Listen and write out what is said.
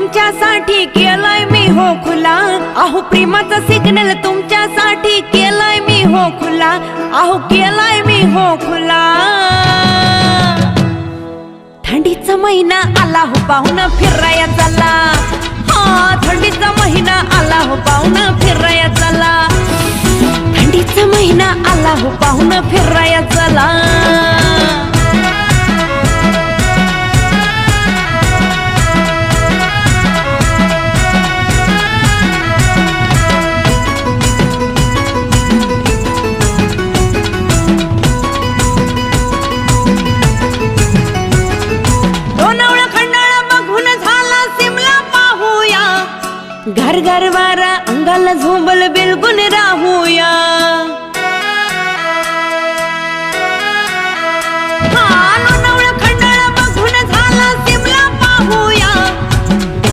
तुमच्यासाठी केलाय मी हो खुला, अहो प्रेमाचा सिग्नल तुमच्यासाठी केलाय मी हो खुला, अहो केलाय मी हो खुला। थंडीचा महिना आला हो पाहुणा फिराया चला, हा थंडीचा महिना आला हो पाहुणा फिराया चला, थंडीचा महिना आला हो पाहुणा फिराया चला। घर घर वारा अंगाला झोंबल बिलगुन राहूया।